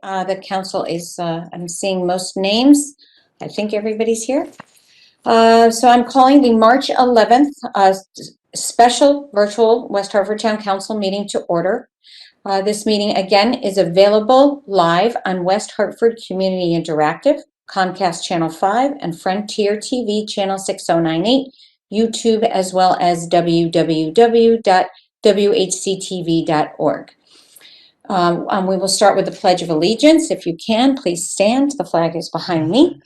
The council is, I'm seeing most names. I think everybody's here. So I'm calling the March 11th special virtual West Hartford Town Council meeting to order. This meeting again is available live on West Hartford Community Interactive, Comcast Channel 5, and Frontier TV Channel 6098, YouTube, as well as www.whctv.org. We will start with the Pledge of Allegiance. If you can, please stand. The flag is behind me.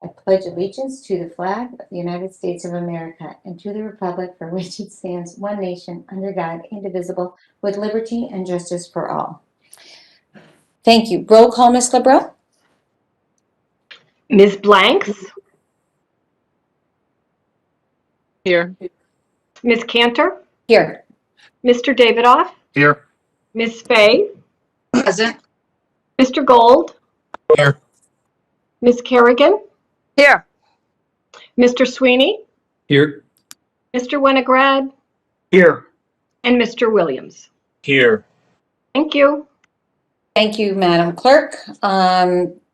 I pledge allegiance to the flag of the United States of America and to the republic for which it stands, one nation, under God, indivisible, with liberty and justice for all. Thank you. Roll call, Ms. Lebrel. Ms. Blanks? Here. Ms. Cantor? Here. Mr. Davidoff? Here. Ms. Fay? Present. Mr. Gold? Here. Ms. Kerrigan? Here. Mr. Sweeney? Here. Mr. Winograd? Here. And Mr. Williams? Here. Thank you. Thank you, Madam Clerk.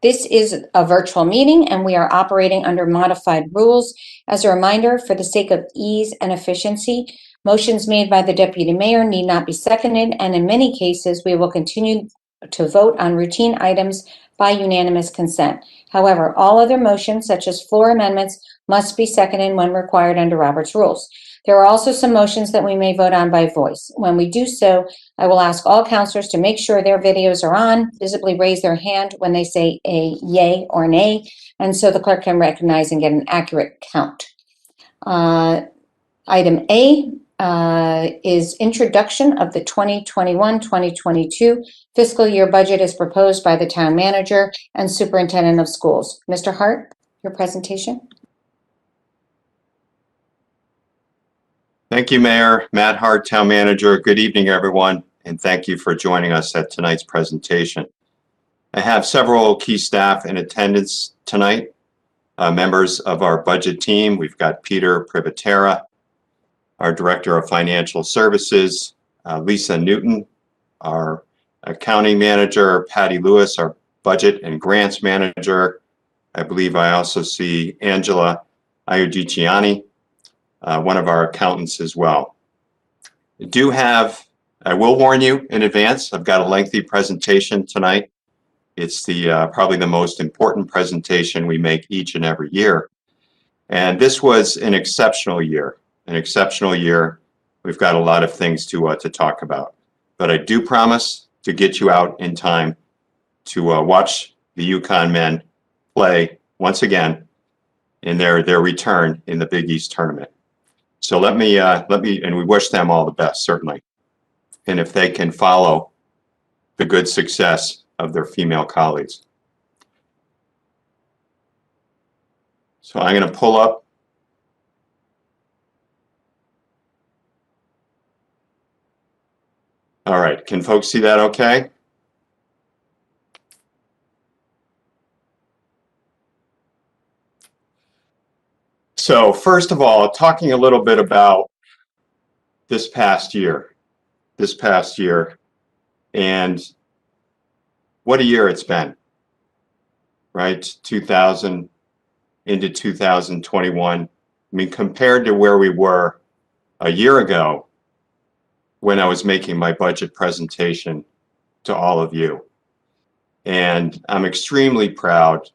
This is a virtual meeting and we are operating under modified rules. As a reminder, for the sake of ease and efficiency, motions made by the Deputy Mayor need not be seconded, and in many cases, we will continue to vote on routine items by unanimous consent. However, all other motions, such as floor amendments, must be seconded when required under Robert's rules. There are also some motions that we may vote on by voice. When we do so, I will ask all counselors to make sure their videos are on, visibly raise their hand when they say a yay or nay, and so the clerk can recognize and get an accurate count. Item A is introduction of the 2021-2022 fiscal year budget as proposed by the town manager and superintendent of schools. Mr. Hart, your presentation. Thank you, Mayor. Matt Hart, Town Manager. Good evening, everyone, and thank you for joining us at tonight's presentation. I have several key staff in attendance tonight, members of our budget team. We've got Peter Privatera, our Director of Financial Services, Lisa Newton, our Accounting Manager, Patty Lewis, our Budget and Grants Manager. I believe I also see Angela Iudiciani, one of our accountants as well. I will warn you in advance, I've got a lengthy presentation tonight. It's probably the most important presentation we make each and every year. And this was an exceptional year. We've got a lot of things to talk about. But I do promise to get you out in time to watch the Yukon men play once again in their return in the Big East tournament. So let me, and we wish them all the best, certainly. And if they can follow the good success of their female colleagues. So I'm going to pull up. All right, can folks see that okay? So first of all, talking a little bit about this past year, and what a year it's been, right? 2000 into 2021. I mean, compared to where we were a year ago when I was making my budget presentation to all of you. And I'm extremely proud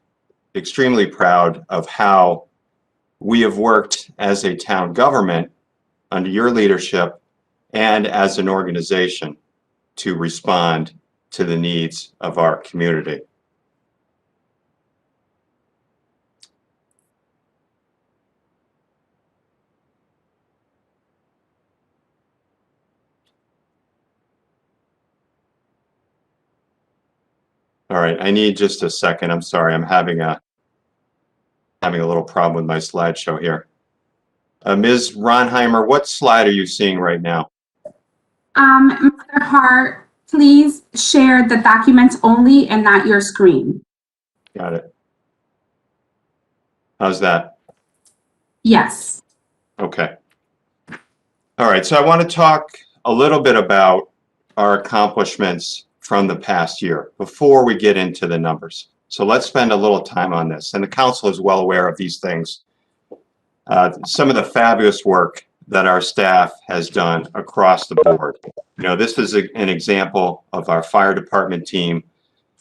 of how we have worked as a town government under your leadership and as an organization to respond to the needs of our community. All right, I need just a second. I'm sorry, I'm having a little problem with my slideshow here. Ms. Ronheimer, what slide are you seeing right now? Mr. Hart, please share the documents only and not your screen. Got it. How's that? Yes. Okay. All right, so I want to talk a little bit about our accomplishments from the past year before we get into the numbers. So let's spend a little time on this. And the council is well aware of these things. Some of the fabulous work that our staff has done across the board. You know, this is an example of our fire department team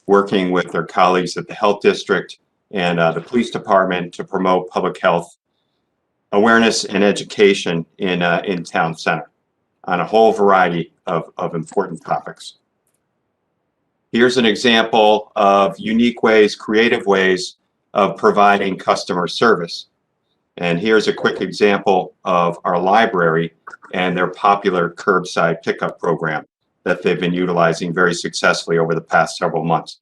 working with their colleagues at the health district and the police department to promote public health awareness and education in town center on a whole variety of important topics. Here's an example of unique ways, creative ways of providing customer service. And here's a quick example of our library and their popular curbside pickup program that they've been utilizing very successfully over the past several months.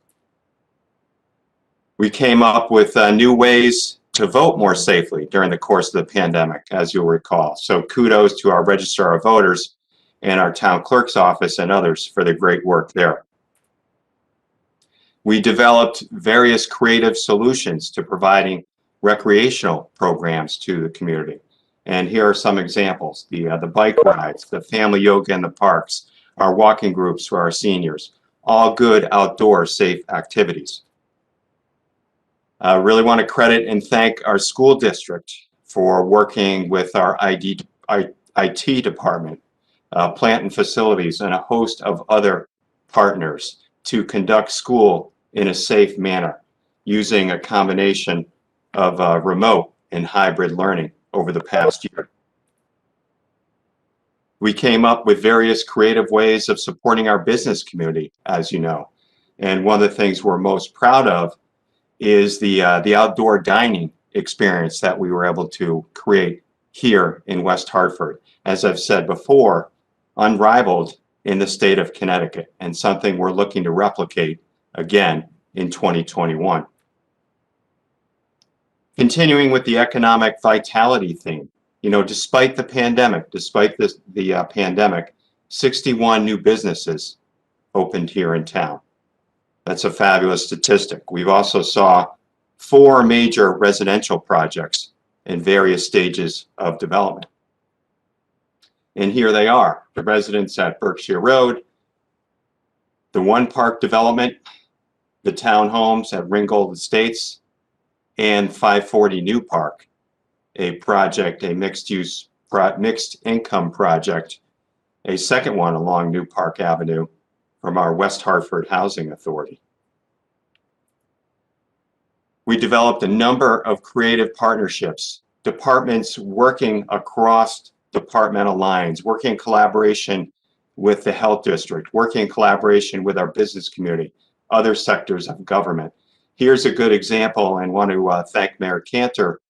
We came up with new ways to vote more safely during the course of the pandemic, as you'll recall. So kudos to our registrar of voters and our town clerk's office and others for the great work there. We developed various creative solutions to providing recreational programs to the community. And here are some examples: the bike rides, the family yoga in the parks, our walking groups for our seniors, all good outdoor safe activities. I really want to credit and thank our school district for working with our IT department, plant and facilities, and a host of other partners to conduct school in a safe manner using a combination of remote and hybrid learning over the past year. We came up with various creative ways of supporting our business community, as you know. And one of the things we're most proud of is the outdoor dining experience that we were able to create here in West Hartford. As I've said before, unrivaled in the state of Connecticut, and something we're looking to replicate again in 2021. Continuing with the economic vitality theme, you know, despite the pandemic, 61 new businesses opened here in town. That's a fabulous statistic. We've also saw 4 major residential projects in various stages of development. And here they are, the residents at Berkshire Road, the One Park development, the townhomes at Ringgold Estates, and 540 New Park, a project, a mixed income project, a second one along New Park Avenue from our West Hartford Housing Authority. We developed a number of creative partnerships, departments working across departmental lines, working in collaboration with the health district, working in collaboration with our business community, other sectors of government. Here's a good example, and want to thank Mayor Cantor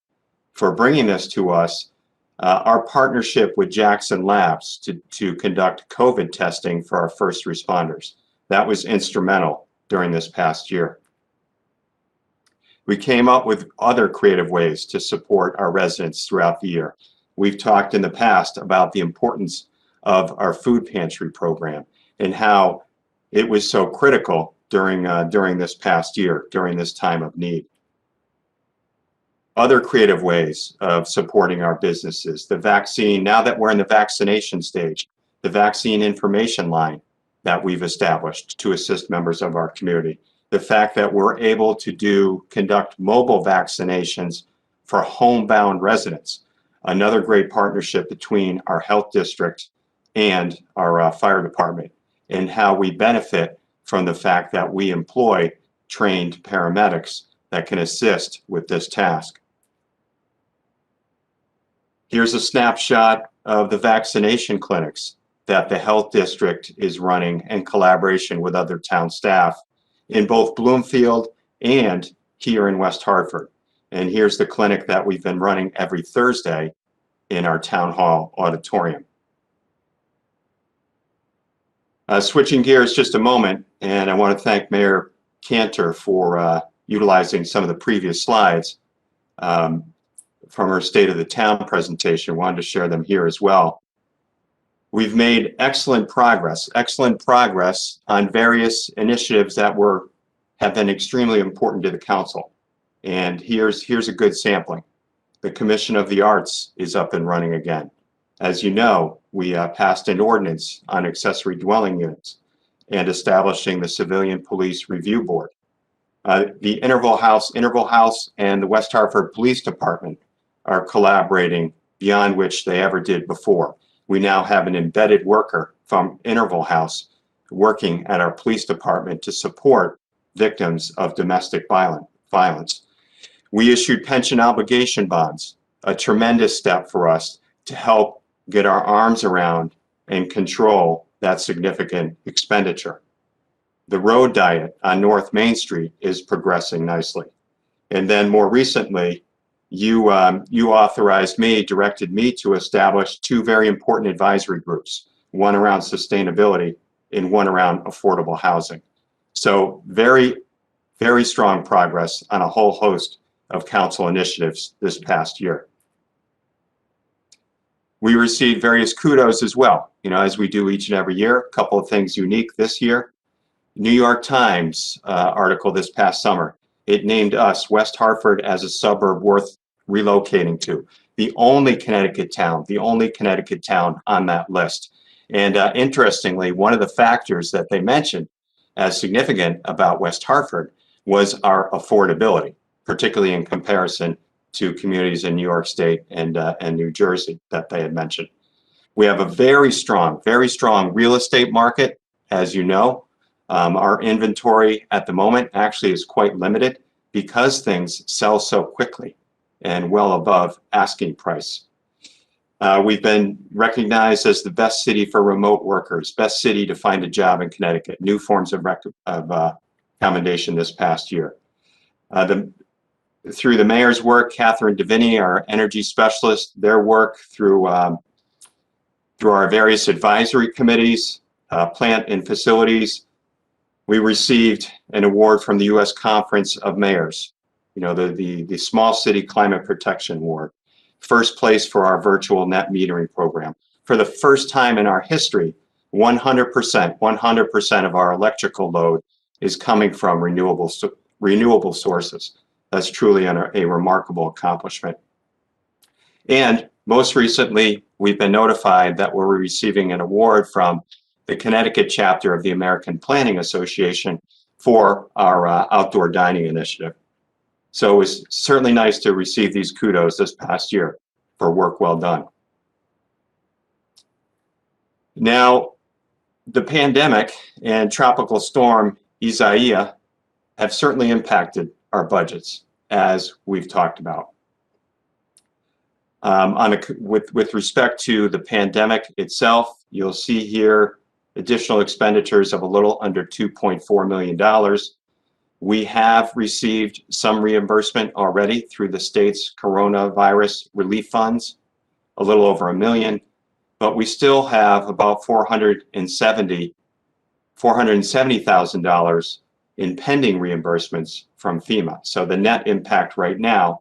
for bringing this to us. Our partnership with Jackson Labs to conduct COVID testing for our first responders. That was instrumental during this past year. We came up with other creative ways to support our residents throughout the year. We've talked in the past about the importance of our food pantry program and how it was so critical during this past year, during this time of need. Other creative ways of supporting our businesses, the vaccine, now that we're in the vaccination stage, the vaccine information line that we've established to assist members of our community. The fact that we're able to conduct mobile vaccinations for homebound residents. Another great partnership between our health district and our fire department, and how we benefit from the fact that we employ trained paramedics that can assist with this task. Here's a snapshot of the vaccination clinics that the health district is running in collaboration with other town staff in both Bloomfield and here in West Hartford. And here's the clinic that we've been running every Thursday in our town hall auditorium. Switching gears just a moment, and I want to thank Mayor Cantor for utilizing some of the previous slides from her State of the Town presentation. Wanted to share them here as well. We've made excellent progress on various initiatives that have been extremely important to the council. And here's a good sampling. The Commission of the Arts is up and running again. As you know, we passed an ordinance on accessory dwelling units, and establishing the Civilian Police Review Board. The Interval House and the West Hartford Police Department are collaborating beyond which they ever did before. We now have an embedded worker from Interval House working at our police department to support victims of domestic violence. We issued pension obligation bonds, a tremendous step for us to help get our arms around and control that significant expenditure. The road diet on North Main Street is progressing nicely. And then more recently, you directed me to establish two very important advisory groups, one around sustainability and one around affordable housing. So very, very strong progress on a whole host of council initiatives this past year. We received various kudos as well, as we do each and every year. A couple of things unique this year. New York Times article this past summer, it named us, West Hartford, as a suburb worth relocating to. The only Connecticut town on that list. And interestingly, one of the factors that they mentioned as significant about West Hartford was our affordability, particularly in comparison to communities in New York State and New Jersey that they had mentioned. We have a very strong real estate market, as you know. Our inventory at the moment actually is quite limited because things sell so quickly and well above asking price. We've been recognized as the best city for remote workers, best city to find a job in Connecticut, new forms of commendation this past year. Through the mayor's work, Catherine Davini, our energy specialist, their work through our various advisory committees, plant and facilities, we received an award from the U.S. Conference of Mayors, the Small City Climate Protection Award. First place for our virtual net metering program. For the first time in our history, 100% of our electrical load is coming from renewable sources. That's truly a remarkable accomplishment. And most recently, we've been notified that we're receiving an award from the Connecticut chapter of the American Planning Association for our outdoor dining initiative. So it was certainly nice to receive these kudos this past year for work well done. Now, the pandemic and tropical storm Isaiah have certainly impacted our budgets, as we've talked about. With respect to the pandemic itself, you'll see here additional expenditures of a little under $2.4 million. We have received some reimbursement already through the state's coronavirus relief funds, a little over $1 million, but we still have about $470,000 in pending reimbursements from FEMA. So the net impact right now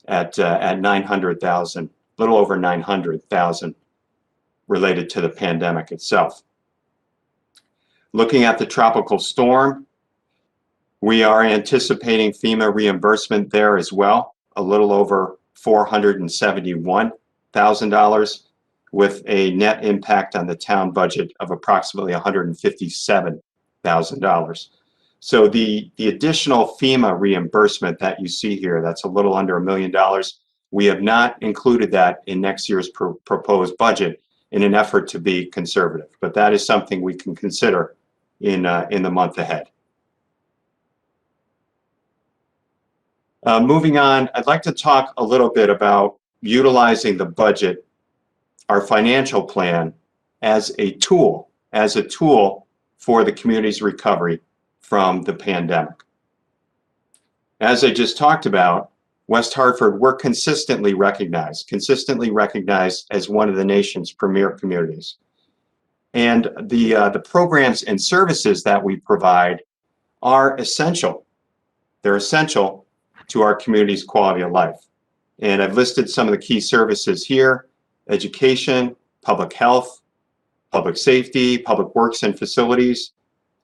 at $900,000, a little over $900,000 related to the pandemic itself. Looking at the tropical storm, we are anticipating FEMA reimbursement there as well, a little over $471,000, with a net impact on the town budget of approximately $157,000. So the additional FEMA reimbursement that you see here, that's a little under $1 million, we have not included that in next year's proposed budget in an effort to be conservative, but that is something we can consider in the month ahead. Moving on, I'd like to talk a little bit about utilizing the budget, our financial plan, as a tool for the community's recovery from the pandemic. As I just talked about, West Hartford, we're consistently recognized as one of the nation's premier communities. And the programs and services that we provide are essential. They're essential to our community's quality of life. And I've listed some of the key services here: education, public health, public safety, public works and facilities.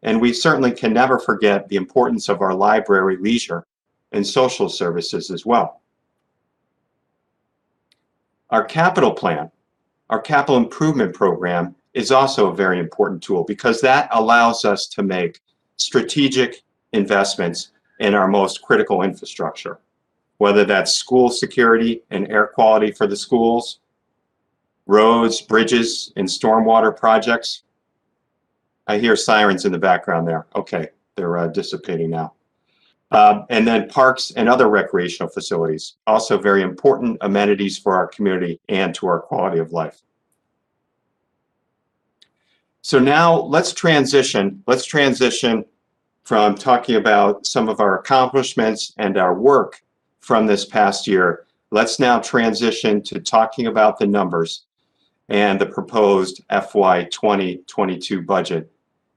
And we certainly can never forget the importance of our library, leisure, and social services as well. Our capital plan, our capital improvement program, is also a very important tool because that allows us to make strategic investments in our most critical infrastructure, whether that's school security and air quality for the schools, roads, bridges, and stormwater projects. I hear sirens in the background there. Okay, they're dissipating now. And then parks and other recreational facilities, also very important amenities for our community and to our quality of life. So now let's transition from talking about some of our accomplishments and our work from this past year. Let's now transition to talking about the numbers and the proposed FY 2022 budget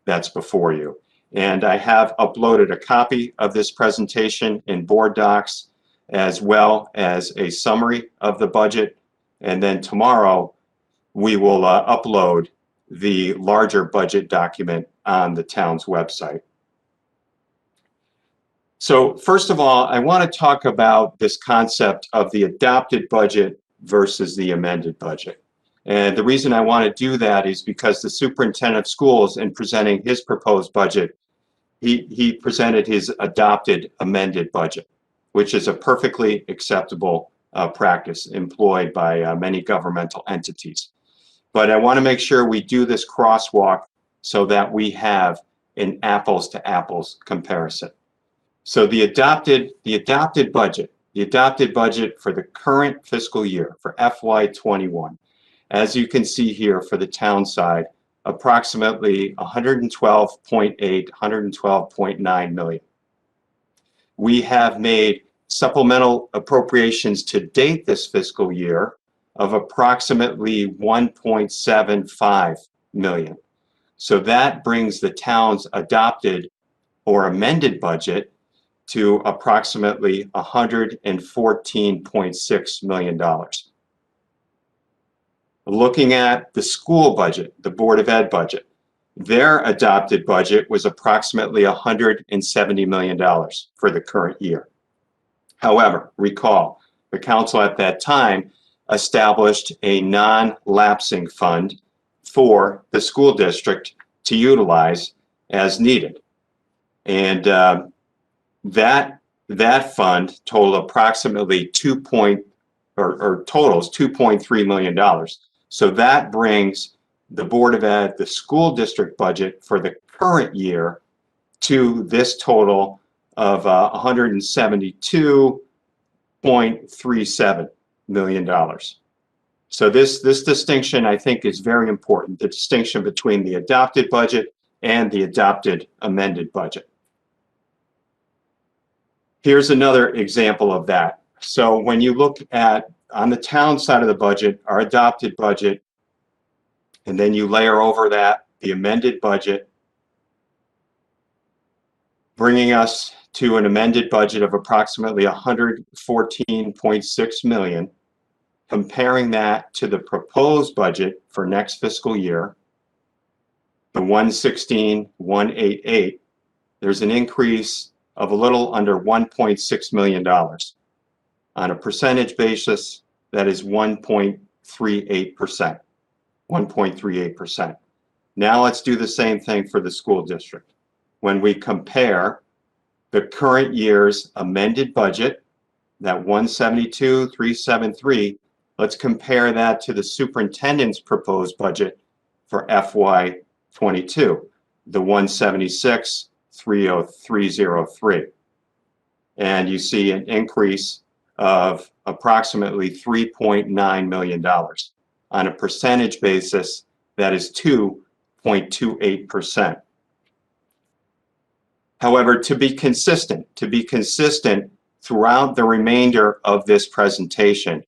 that's before you. And I have uploaded a copy of this presentation in board docs, as well as a summary of the budget. And then tomorrow, we will upload the larger budget document on the town's website. So first of all, I want to talk about this concept of the adopted budget versus the amended budget. And the reason I want to do that is because the superintendent of schools, in presenting his proposed budget, he presented his adopted amended budget, which is a perfectly acceptable practice employed by many governmental entities. But I want to make sure we do this crosswalk so that we have an apples to apples comparison. So the adopted budget for the current fiscal year for FY 21, as you can see here for the town side, approximately 112.8, 112.9 million. We have made supplemental appropriations to date this fiscal year of approximately 1.75 million. So that brings the town's adopted or amended budget to approximately $114.6 million. Looking at the school budget, the Board of Ed budget, their adopted budget was approximately $170 million for the current year. However, recall, the council at that time established a non-lapsing fund for the school district to utilize as needed. And that fund totaled approximately totals $2.3 million. So that brings the Board of Ed, the school district budget for the current year to this total of $172.37 million. So this distinction, I think, is very important, the distinction between the adopted budget and the adopted amended budget. Here's another example of that. So when you look at, on the town side of the budget, our adopted budget, and then you layer over that the amended budget, bringing us to an amended budget of approximately $114.6 million, comparing that to the proposed budget for next fiscal year, the $116,188, there's an increase of a little under $1.6 million. On a percentage basis, that is 1.38%. 1.38%. Now let's do the same thing for the school district. When we compare the current year's amended budget, that 172,373, let's compare that to the superintendent's proposed budget for FY 22, the 176,303. And you see an increase of approximately $3.9 million. On a percentage basis, that is 2.28%. However, to be consistent throughout the remainder of this presentation,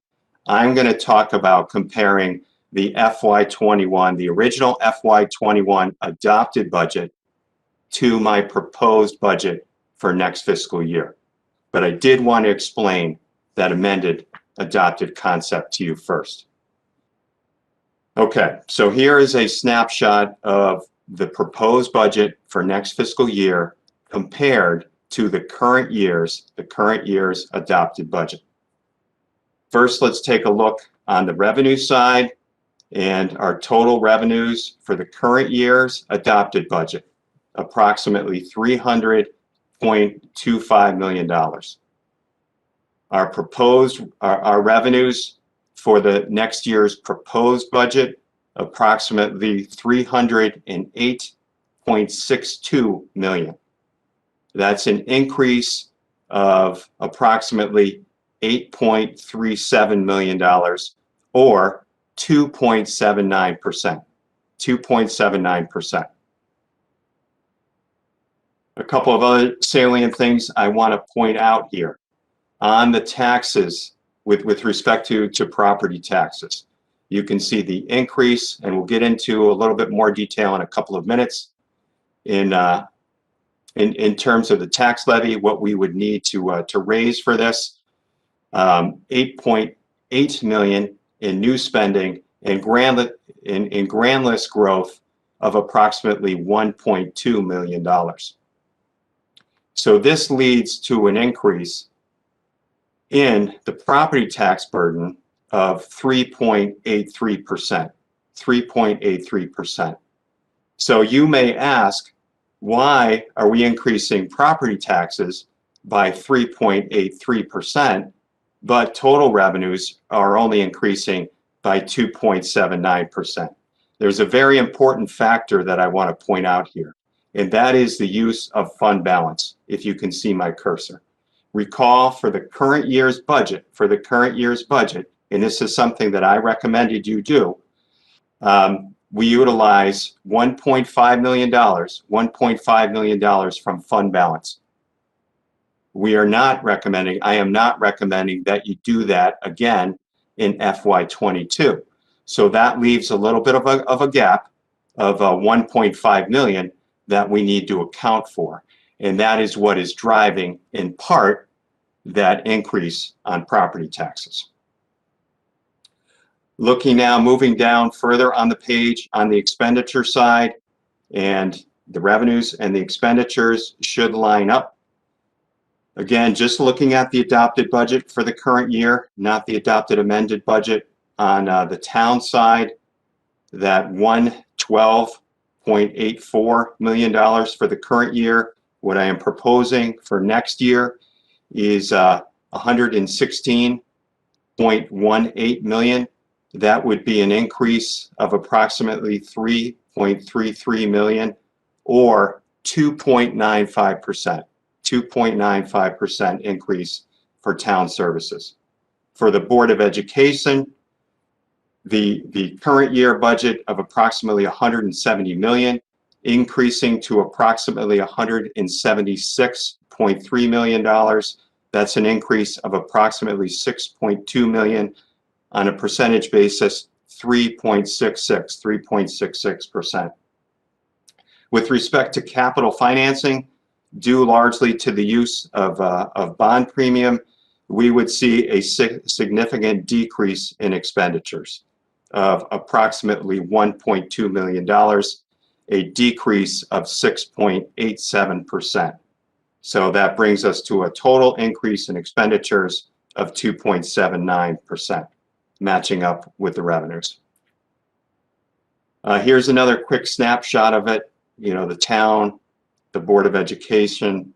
I'm going to talk about comparing the FY21, the original FY21 adopted budget, to my proposed budget for next fiscal year. But I did want to explain that amended adopted concept to you first. Okay, so here is a snapshot of the proposed budget for next fiscal year compared to the current year's adopted budget. First, let's take a look on the revenue side And our total revenues for the current year's adopted budget, approximately $300.25 million. Our revenues for the next year's proposed budget, approximately $308.62 million. That's an increase of approximately $8.37 million, or 2.79%. 2.79%. A couple of other salient things I want to point out here on the taxes with respect to property taxes. You can see the increase, and we'll get into a little bit more detail in a couple of minutes in terms of the tax levy, what we would need to raise for this. 8.8 million in new spending and grand list growth of approximately $1.2 million. So this leads to an increase in the property tax burden of 3.83%. 3.83%. So you may ask, why are we increasing property taxes by 3.83%, but total revenues are only increasing by 2.79%? There's a very important factor that I want to point out here, and that is the use of fund balance, if you can see my cursor. Recall for the current year's budget, and this is something that I recommended you do, we utilize $1.5 million from fund balance. I am not recommending that you do that again in FY22. So that leaves a little bit of a gap of 1.5 million that we need to account for. And that is what is driving, in part, that increase on property taxes. Looking now, moving down further on the page on the expenditure side, and the revenues and the expenditures should line up. Again, just looking at the adopted budget for the current year, not the adopted amended budget. On the town side, that $112.84 million for the current year. What I am proposing for next year is $116.18 million. That would be an increase of approximately $3.33 million, or 2.95%. 2.95% increase for town services. For the Board of Education, the current year budget of approximately $170 million, increasing to approximately $176.3 million. That's an increase of approximately $6.2 million. On a percentage basis, 3.66%. With respect to capital financing, due largely to the use of bond premium, we would see a significant decrease in expenditures of approximately $1.2 million, a decrease of 6.87%. So that brings us to a total increase in expenditures of 2.79%. Matching up with the revenues. Here's another quick snapshot of it. You know, the town, the Board of Education,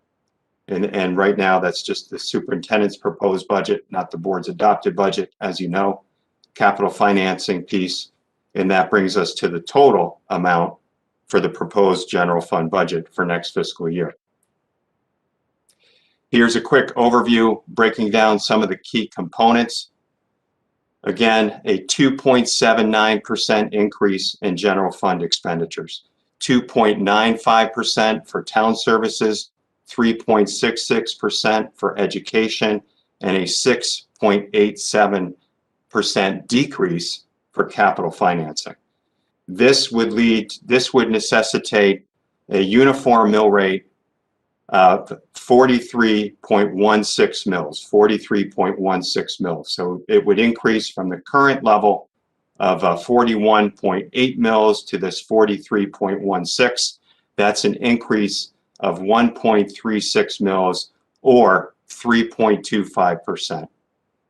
and right now that's just the superintendent's proposed budget, not the board's adopted budget, as you know. Capital financing piece, and that brings us to the total amount for the proposed general fund budget for next fiscal year. Here's a quick overview breaking down some of the key components. Again, a 2.79% increase in general fund expenditures, 2.95% for town services, 3.66% for education, and a 6.87% decrease for capital financing. This would necessitate a uniform mill rate of 43.16 mils, 43.16 mils. So it would increase from the current level of 41.8 mils to this 43.16. That's an increase of 1.36 mils, or 3.25%.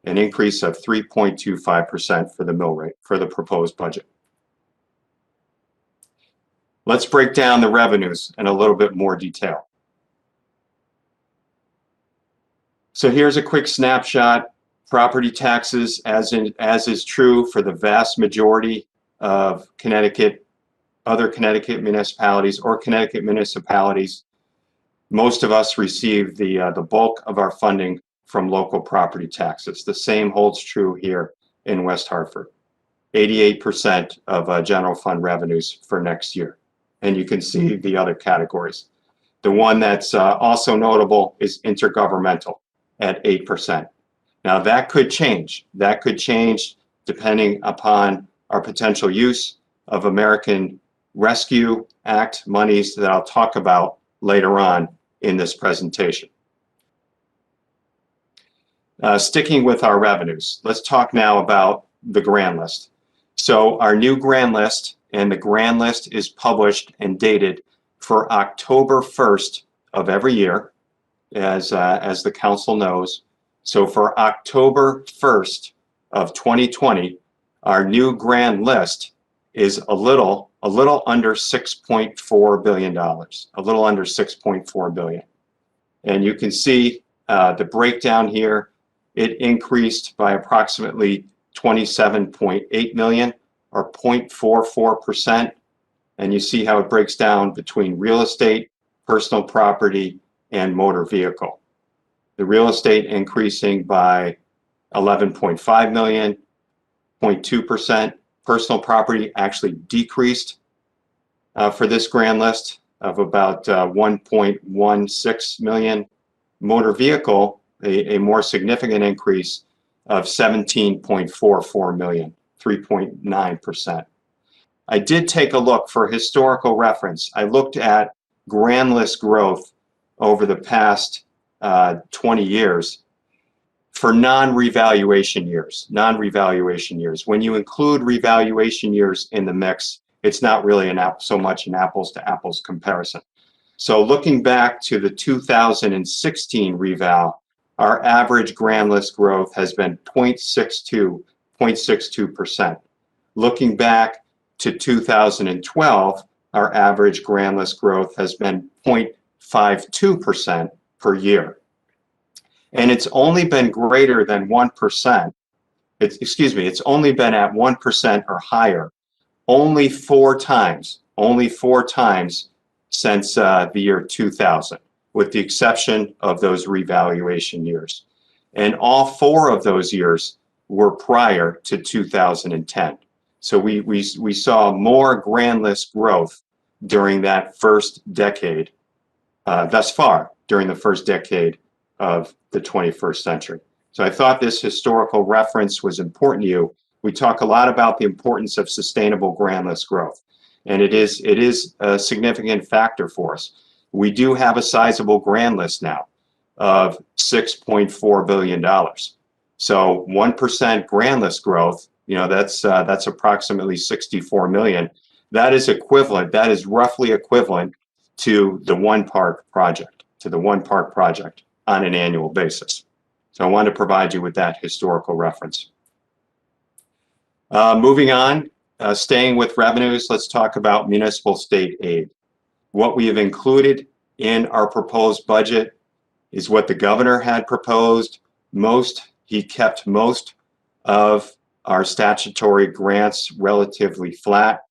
An increase of 3.25% for the mill rate for the proposed budget. Let's break down the revenues in a little bit more detail. So here's a quick snapshot. Property taxes, as is true for the vast majority of Connecticut, other Connecticut municipalities or Connecticut municipalities, most of us receive the bulk of our funding from local property taxes. The same holds true here in West Hartford. 88% of general fund revenues for next year. And you can see the other categories. The one that's also notable is intergovernmental at 8%. Now that could change. That could change depending upon our potential use of American Rescue Act monies that I'll talk about later on in this presentation. Sticking with our revenues, let's talk now about the grand list. So our new grand list, and the grand list is published and dated for October 1st of every year, as the council knows. So for October 1st of 2020, our new grand list is a little under $6.4 billion, a little under $6.4 billion. And you can see the breakdown here. It increased by approximately 27.8 million or 0.44%. And you see how it breaks down between real estate, personal property, and motor vehicle. The real estate increasing by 11.5 million, 0.2%. Personal property actually decreased for this grand list of about 1.16 million. Motor vehicle, a more significant increase of 17.44 million, 3.9%. I did take a look for historical reference. I looked at grand list growth over the past 20 years for non-revaluation years. Non-revaluation years. When you include revaluation years in the mix, it's not really so much an apples to apples comparison. So looking back to the 2016 reval, our average grand list growth has been 0.62%. Looking back to 2012, our average grand list growth has been 0.52% per year. And it's only been greater than 1%. It's only been at 1% or higher only four times since the year 2000, with the exception of those revaluation years. And all four of those years were prior to 2010. So we saw more grand list growth during that first decade, thus far, during the first decade of the 21st century. So I thought this historical reference was important to you. We talk a lot about the importance of sustainable grand list growth, and it is a significant factor for us. We do have a sizable grand list now of $6.4 billion. So 1% grand list growth, that's approximately 64 million. That is equivalent, that is roughly equivalent to the one park project, on an annual basis. So I wanted to provide you with that historical reference. Moving on, staying with revenues, let's talk about municipal state aid. What we have included in our proposed budget is what the governor had proposed. He kept most of our statutory grants relatively flat.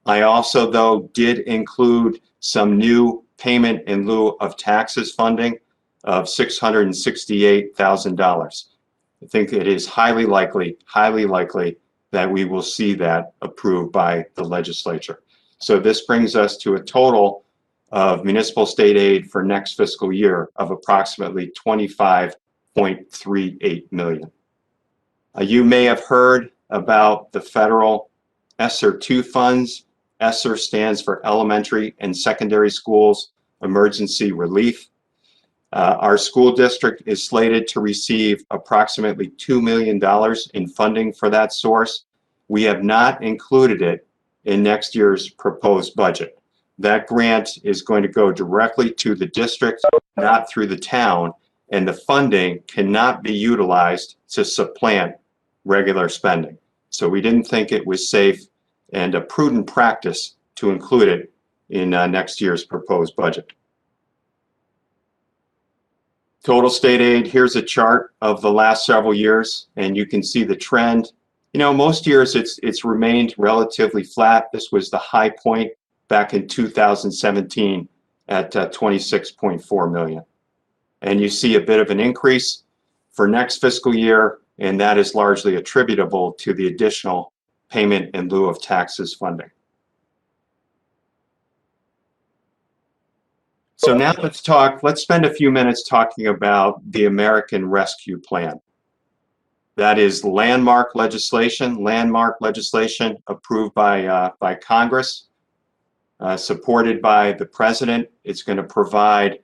I also, though, did include some new payment in lieu of taxes funding of $668,000. I think it is highly likely that we will see that approved by the legislature. So this brings us to a total of municipal state aid for next fiscal year of approximately $25.38 million. You may have heard about the federal ESSER II funds. ESSER stands for Elementary and Secondary Schools Emergency Relief. Our school district is slated to receive approximately $2 million in funding for that source. We have not included it in next year's proposed budget. That grant is going to go directly to the district, not through the town, and the funding cannot be utilized to supplant regular spending. So we didn't think it was safe and a prudent practice to include it in next year's proposed budget. Total state aid, here's a chart of the last several years, and you can see the trend. You know, most years it's remained relatively flat. This was the high point back in 2017 at 26.4 million. And you see a bit of an increase for next fiscal year, and that is largely attributable to the additional payment in lieu of taxes funding. So now let's spend a few minutes talking about the American Rescue Plan. That is landmark legislation approved by Congress, supported by the President. It's going to provide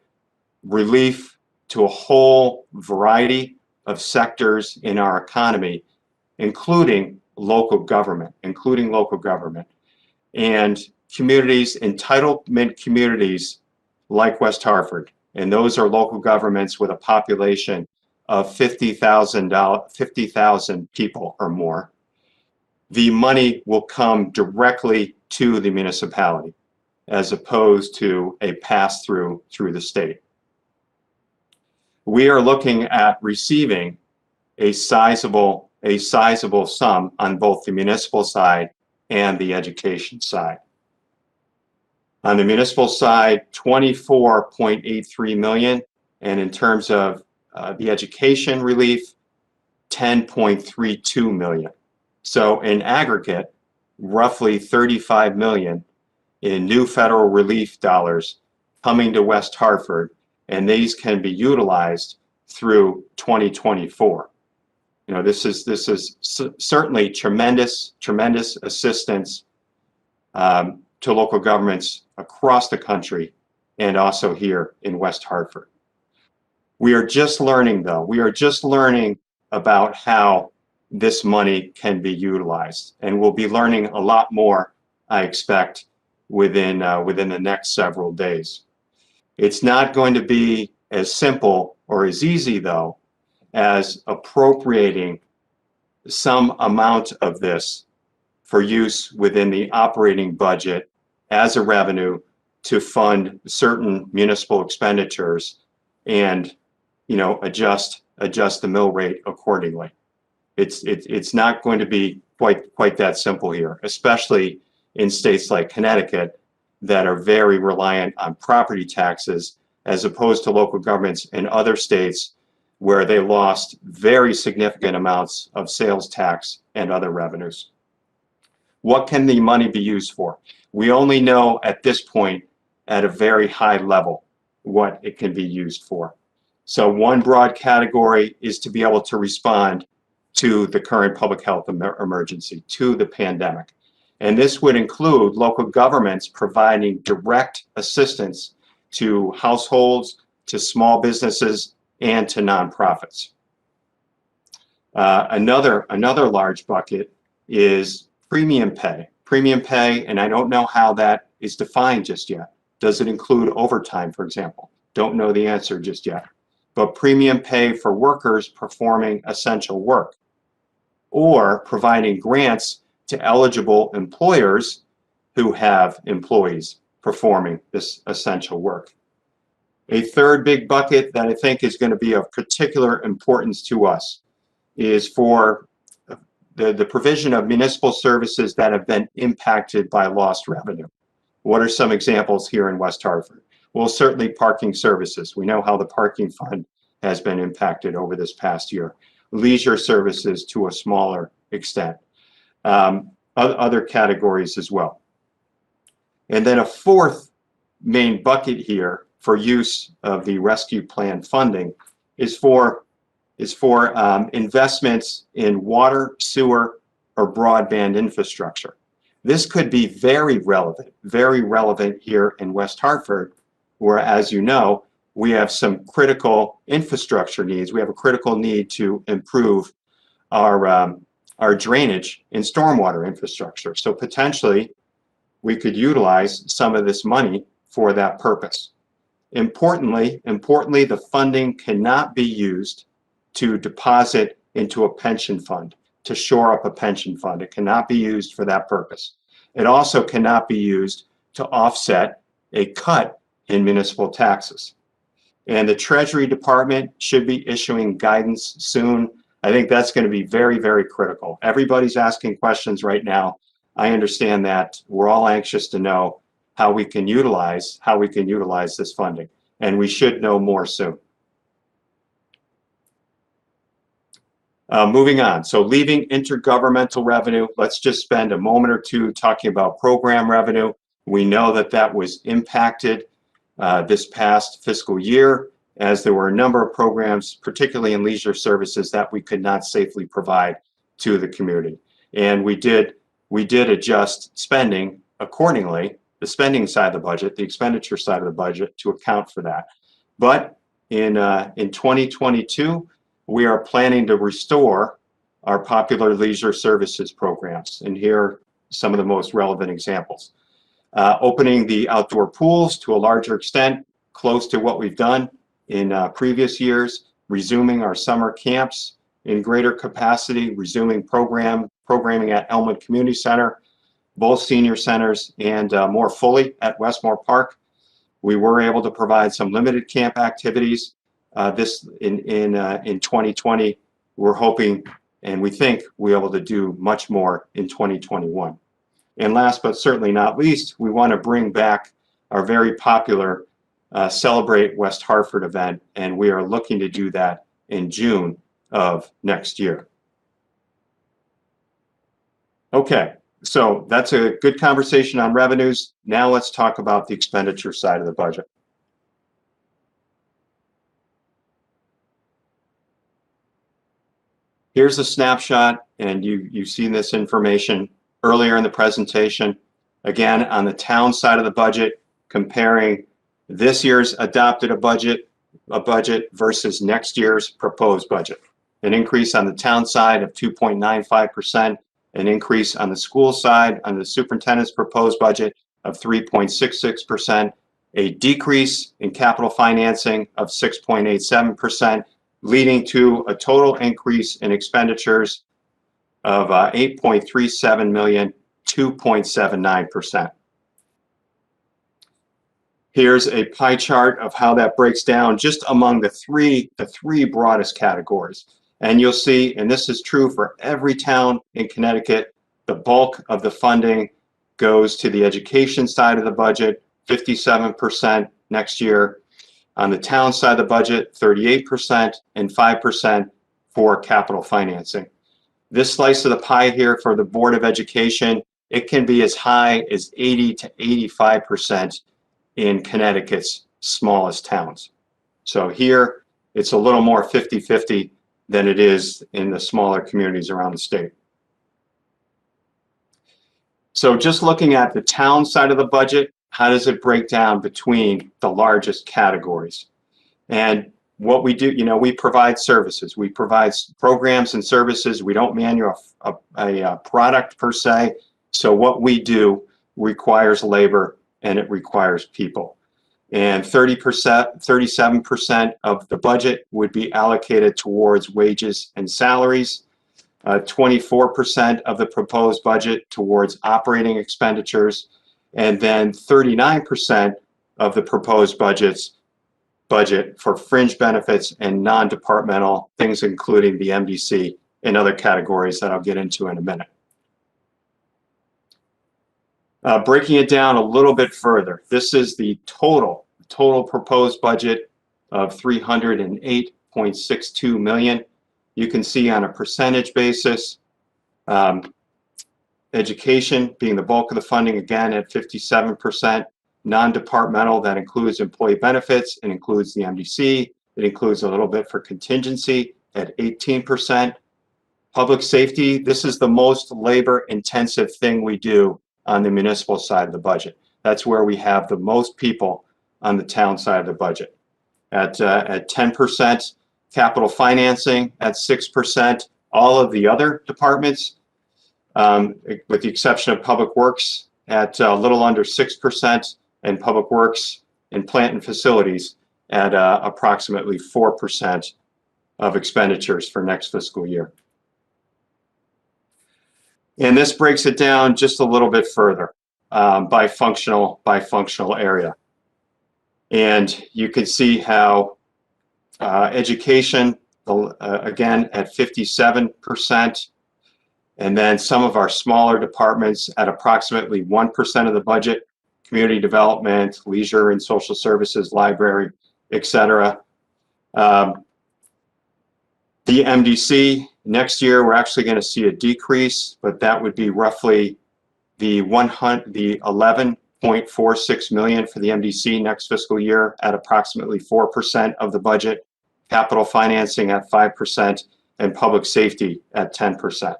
relief to a whole variety of sectors in our economy, including local government, and communities, entitlement communities like West Hartford, and those are local governments with a population of 50,000 people or more. The money will come directly to the municipality as opposed to a pass-through through the state. We are looking at receiving a sizable sum on both the municipal side and the education side. On the municipal side, 24.83 million, and in terms of the education relief, 10.32 million. So in aggregate, roughly 35 million in new federal relief dollars coming to West Hartford, and these can be utilized through 2024. You know, this is certainly tremendous assistance to local governments across the country and also here in West Hartford. We are just learning, though. We are just learning about how this money can be utilized, and we'll be learning a lot more, I expect, within the next several days. It's not going to be as simple or as easy, though, as appropriating some amount of this for use within the operating budget as a revenue to fund certain municipal expenditures and, you know, adjust the mill rate accordingly. It's not going to be quite that simple here, especially in states like Connecticut that are very reliant on property taxes, as opposed to local governments in other states where they lost very significant amounts of sales tax and other revenues. What can the money be used for? We only know at this point at a very high level what it can be used for. So one broad category is to be able to respond to the current public health emergency, to the pandemic. And this would include local governments providing direct assistance to households, to small businesses, and to nonprofits. Another large bucket is premium pay. Premium pay, and I don't know how that is defined just yet. Does it include overtime, for example? Don't know the answer just yet. But premium pay for workers performing essential work, or providing grants to eligible employers who have employees performing this essential work. A third big bucket that I think is going to be of particular importance to us is for the provision of municipal services that have been impacted by lost revenue. What are some examples here in West Hartford? Well, certainly parking services. We know how the parking fund has been impacted over this past year. Leisure services to a smaller extent. Other categories as well. And then a fourth main bucket here for use of the rescue plan funding is for investments in water, sewer, or broadband infrastructure. This could be very relevant here in West Hartford, where, as you know, we have some critical infrastructure needs. We have a critical need to improve our drainage and stormwater infrastructure. So potentially, we could utilize some of this money for that purpose. Importantly, the funding cannot be used to deposit into a pension fund, to shore up a pension fund. It cannot be used for that purpose. It also cannot be used to offset a cut in municipal taxes. And the Treasury Department should be issuing guidance soon. I think that's going to be very, very critical. Everybody's asking questions right now. I understand that. We're all anxious to know how we can utilize this funding, and we should know more soon. Moving on, so leaving intergovernmental revenue, let's just spend a moment or two talking about program revenue. We know that that was impacted this past fiscal year, as there were a number of programs, particularly in leisure services, that we could not safely provide to the community. And we did adjust spending accordingly, the spending side of the budget, the expenditure side of the budget, to account for that. But in 2022, we are planning to restore our popular leisure services programs. And here are some of the most relevant examples. Opening the outdoor pools to a larger extent, close to what we've done in previous years, resuming our summer camps in greater capacity, resuming programming at Elmwood Community Center, both senior centers, and more fully at Westmore Park. We were able to provide some limited camp activities this in 2020. We're hoping and we think we're able to do much more in 2021. And last but certainly not least, we want to bring back our very popular Celebrate West Hartford event, and we are looking to do that in June of next year. Okay, so that's a good conversation on revenues. Now let's talk about the expenditure side of the budget. Here's a snapshot, and you've seen this information earlier in the presentation. Again, on the town side of the budget, comparing this year's adopted budget versus next year's proposed budget. An increase on the town side of 2.95%, an increase on the school side on the superintendent's proposed budget of 3.66%, a decrease in capital financing of 6.87%, leading to a total increase in expenditures of $8.37 million, 2.79%. Here's a pie chart of how that breaks down just among the three broadest categories. And you'll see, and this is true for every town in Connecticut, the bulk of the funding goes to the education side of the budget, 57% next year. On the town side of the budget, 38% and 5% for capital financing. This slice of the pie here for the Board of Education, it can be as high as 80 to 85% in Connecticut's smallest towns. So here, it's a little more 50-50 than it is in the smaller communities around the state. So just looking at the town side of the budget, how does it break down between the largest categories? And what we do, we provide services. We provide programs and services. We don't manufacture a product per se. So what we do requires labor and it requires people. And 37% of the budget would be allocated towards wages and salaries. 24% of the proposed budget towards operating expenditures, and then 39% of the proposed budget for fringe benefits and non-departmental things, including the MDC and other categories that I'll get into in a minute. Breaking it down a little bit further, this is the total proposed budget of $308.62 million. You can see on a percentage basis, education being the bulk of the funding, again at 57%, non-departmental, that includes employee benefits, it includes the MDC, it includes a little bit for contingency at 18%. Public safety, this is the most labor-intensive thing we do on the municipal side of the budget. That's where we have the most people on the town side of the budget. At 10%, capital financing at 6%, all of the other departments, with the exception of Public Works, at a little under 6%, and Public Works and Plant and Facilities at approximately 4% of expenditures for next fiscal year. And this breaks it down just a little bit further. by functional area. And you can see how education, again, at 57%, and then some of our smaller departments at approximately 1% of the budget, community development, leisure and social services, library, etc. The MDC, next year, we're actually going to see a decrease, but that would be roughly the 11.46 million for the MDC next fiscal year at approximately 4% of the budget, capital financing at 5%, and public safety at 10%.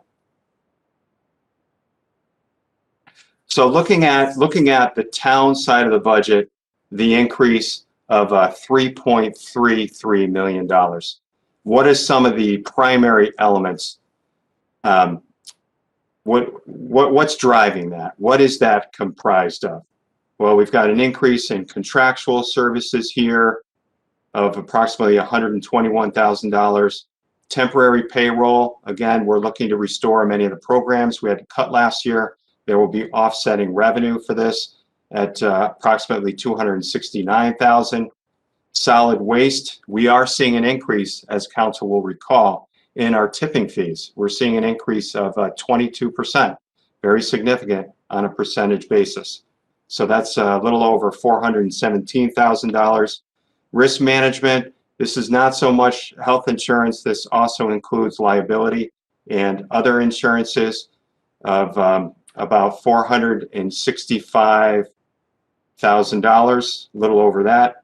So looking at the town side of the budget, the increase of $3.33 million. What is some of the primary elements? What's driving that? What is that comprised of? Well, we've got an increase in contractual services here of approximately $121,000. Temporary payroll, again, we're looking to restore many of the programs we had to cut last year. There will be offsetting revenue for this at approximately $269,000. Solid waste, we are seeing an increase, as council will recall, in our tipping fees. We're seeing an increase of 22%, very significant on a percentage basis. So that's a little over $417,000. Risk management, this is not so much health insurance. This also includes liability and other insurances of about $465,000, a little over that.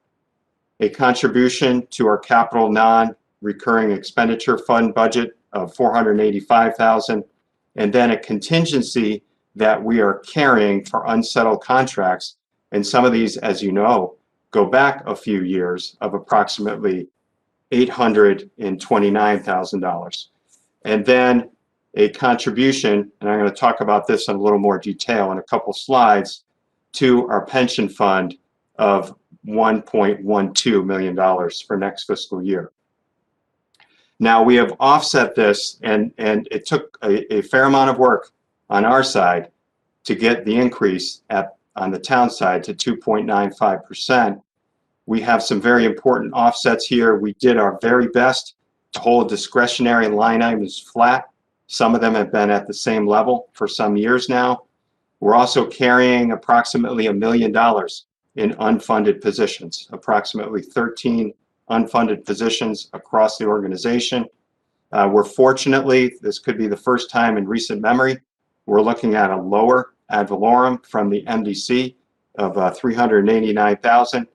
A contribution to our capital non-recurring expenditure fund budget of $485,000, and then a contingency that we are carrying for unsettled contracts. And some of these, as you know, go back a few years of approximately $829,000. And then a contribution, and I'm going to talk about this in a little more detail in a couple slides, to our pension fund of $1.12 million for next fiscal year. Now we have offset this, and it took a fair amount of work on our side to get the increase on the town side to 2.95%. We have some very important offsets here. We did our very best to hold discretionary line items flat. Some of them have been at the same level for some years now. We're also carrying approximately $1 million in unfunded positions, approximately 13 unfunded positions across the organization. We're fortunately, this could be the first time in recent memory, we're looking at a lower ad valorem from the MDC of $389,000,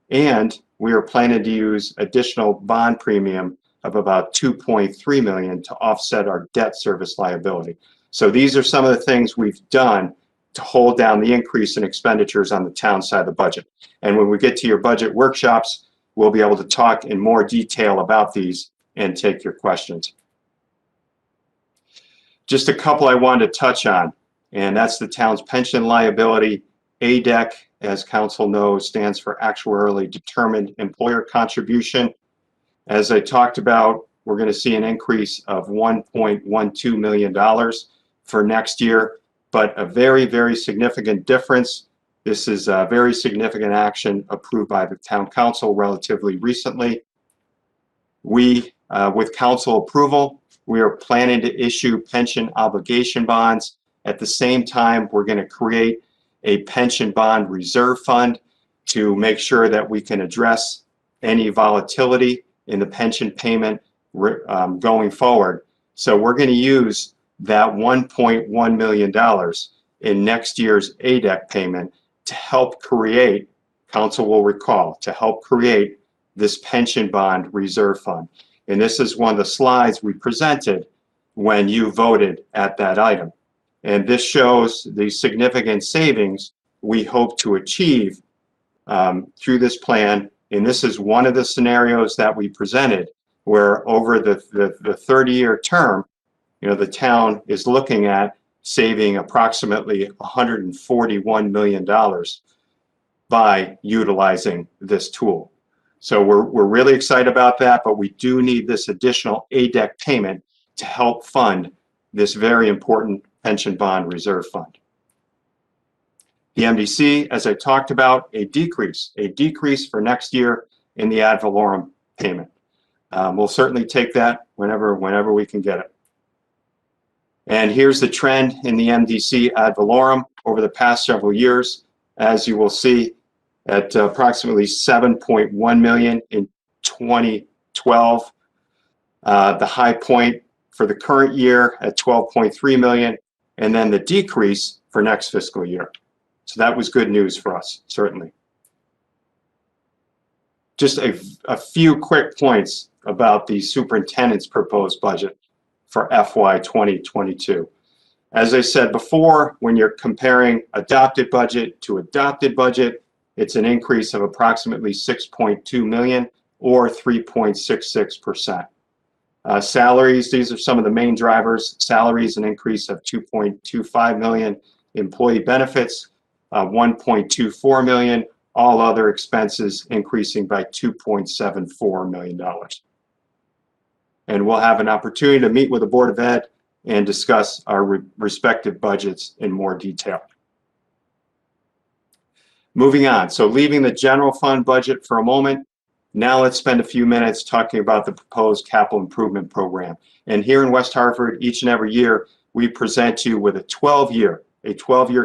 and we are planning to use additional bond premium of about $2.3 million to offset our debt service liability. So these are some of the things we've done to hold down the increase in expenditures on the town side of the budget. And when we get to your budget workshops, we'll be able to talk in more detail about these and take your questions. Just a couple I wanted to touch on, and that's the town's pension liability. ADEC, as council knows, stands for Actuarially Determined Employer Contribution. As I talked about, we're going to see an increase of $1.12 million for next year, but a very, very significant difference. This is a very significant action approved by the town council relatively recently. We, with council approval, we are planning to issue pension obligation bonds. At the same time, we're going to create a pension bond reserve fund to make sure that we can address any volatility in the pension payment going forward. So we're going to use that $1.1 million in next year's ADEC payment to help create, council will recall, to help create this pension bond reserve fund. And this is one of the slides we presented when you voted at that item. And this shows the significant savings we hope to achieve through this plan. And this is one of the scenarios that we presented where over the 30-year term, you know, the town is looking at saving approximately $141 million by utilizing this tool. So we're really excited about that, but we do need this additional ADEC payment to help fund this very important pension bond reserve fund. The MDC, as I talked about, a decrease for next year in the ad valorem payment. We'll certainly take that whenever we can get it. And here's the trend in the MDC ad valorem over the past several years. As you will see, at approximately 7.1 million in 2012, the high point for the current year at 12.3 million, and then the decrease for next fiscal year. So that was good news for us, certainly. Just a few quick points about the superintendent's proposed budget for FY 2022. As I said before, when you're comparing adopted budget to adopted budget, it's an increase of approximately 6.2 million or 3.66%. Salaries, these are some of the main drivers. Salaries, an increase of 2.25 million. Employee benefits, 1.24 million. All other expenses increasing by $2.74 million. And we'll have an opportunity to meet with the Board of Ed and discuss our respective budgets in more detail. Moving on, so leaving the general fund budget for a moment, now let's spend a few minutes talking about the proposed capital improvement program. And here in West Hartford, each and every year, we present you with a 12-year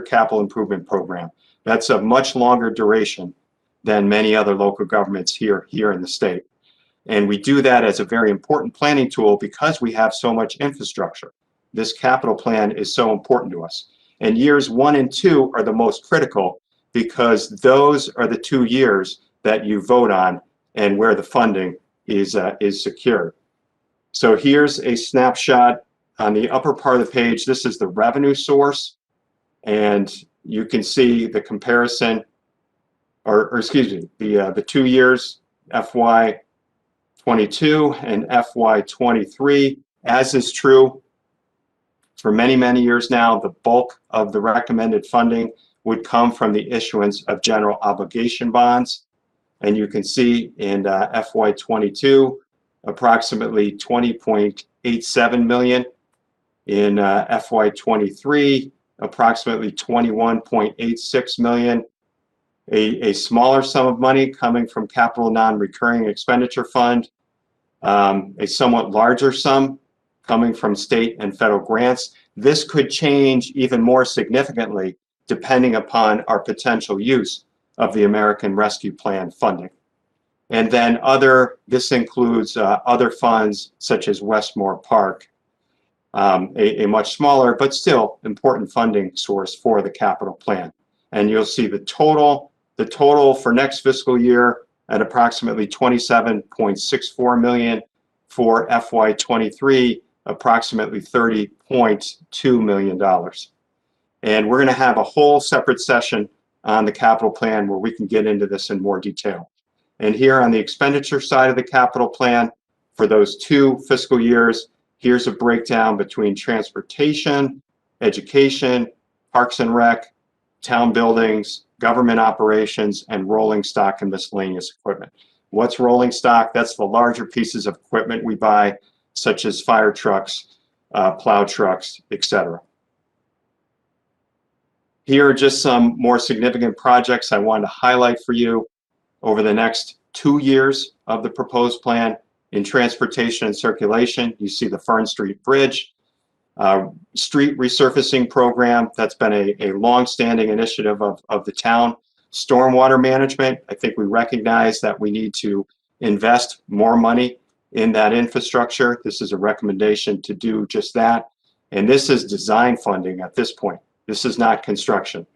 capital improvement program. That's a much longer duration than many other local governments here in the state. And we do that as a very important planning tool because we have so much infrastructure. This capital plan is so important to us. And years 1 and 2 are the most critical because those are the 2 years that you vote on and where the funding is secured. So here's a snapshot on the upper part of the page. This is the revenue source, and you can see the comparison, or excuse me, the 2 years, FY 22 and FY 23, as is true for many years now. The bulk of the recommended funding would come from the issuance of general obligation bonds. And you can see in FY 22, approximately 20.87 million. In FY 23, approximately 21.86 million. A smaller sum of money coming from capital non-recurring expenditure fund. A somewhat larger sum coming from state and federal grants. This could change even more significantly depending upon our potential use of the American Rescue Plan funding. And then this includes other funds such as Westmore Park, a much smaller but still important funding source for the capital plan. And you'll see the total for next fiscal year at approximately 27.64 million, for FY 23, approximately $30.2 million. And we're going to have a whole separate session on the capital plan where we can get into this in more detail. And here on the expenditure side of the capital plan, for those 2 fiscal years, here's a breakdown between transportation, education, parks and rec, town buildings, government operations, and rolling stock and miscellaneous equipment. What's rolling stock? That's the larger pieces of equipment we buy, such as fire trucks, plow trucks, etc. Here are just some more significant projects I wanted to highlight for you over the next 2 years of the proposed plan. In transportation and circulation, you see the Fern Street Bridge, street resurfacing program. That's been a long-standing initiative of the town. Stormwater management, I think we recognize that we need to invest more money in that infrastructure. This is a recommendation to do just that. And this is design funding at this point. This is not construction.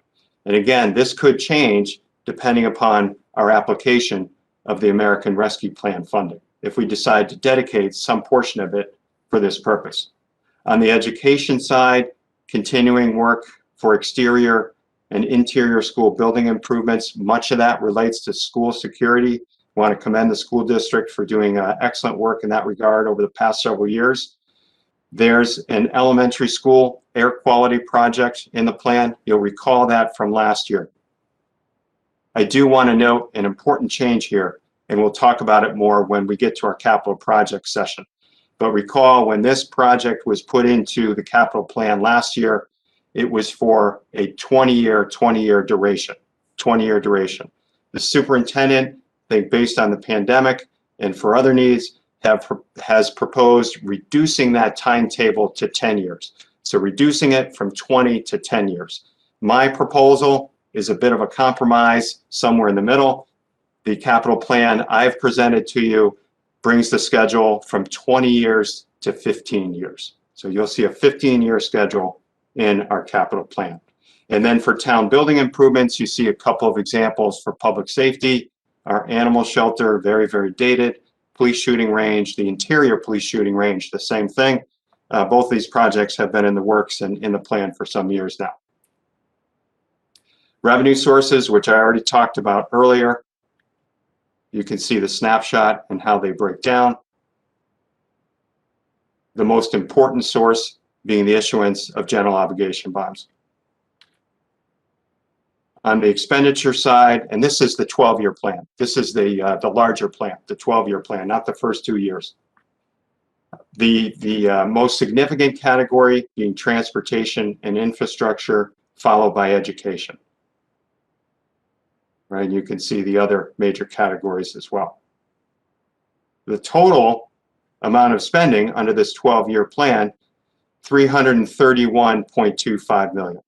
And again, this could change depending upon our application of the American Rescue Plan funding, if we decide to dedicate some portion of it for this purpose. On the education side, continuing work for exterior and interior school building improvements. Much of that relates to school security. I want to commend the school district for doing excellent work in that regard over the past several years. There's an elementary school air quality project in the plan. You'll recall that from last year. I do want to note an important change here, and we'll talk about it more when we get to our capital project session. But recall when this project was put into the capital plan last year, it was for a 20-year duration. The superintendent, I think based on the pandemic and for other needs, has proposed reducing that timetable to 10 years. So reducing it from 20 to 10 years. My proposal is a bit of a compromise somewhere in the middle. The capital plan I've presented to you brings the schedule from 20 years to 15 years. So you'll see a 15-year schedule in our capital plan. And then for town building improvements, you see a couple of examples for public safety, our animal shelter, very, very dated, police shooting range, the interior police shooting range, the same thing. Both these projects have been in the works and in the plan for some years now. Revenue sources, which I already talked about earlier. You can see the snapshot and how they break down. The most important source being the issuance of general obligation bonds. On the expenditure side, and this is the 12-year plan. This is the larger plan, the 12-year plan, not the first 2 years. The most significant category being transportation and infrastructure, followed by education. Right, you can see the other major categories as well. The total amount of spending under this 12-year plan, $331.25 million.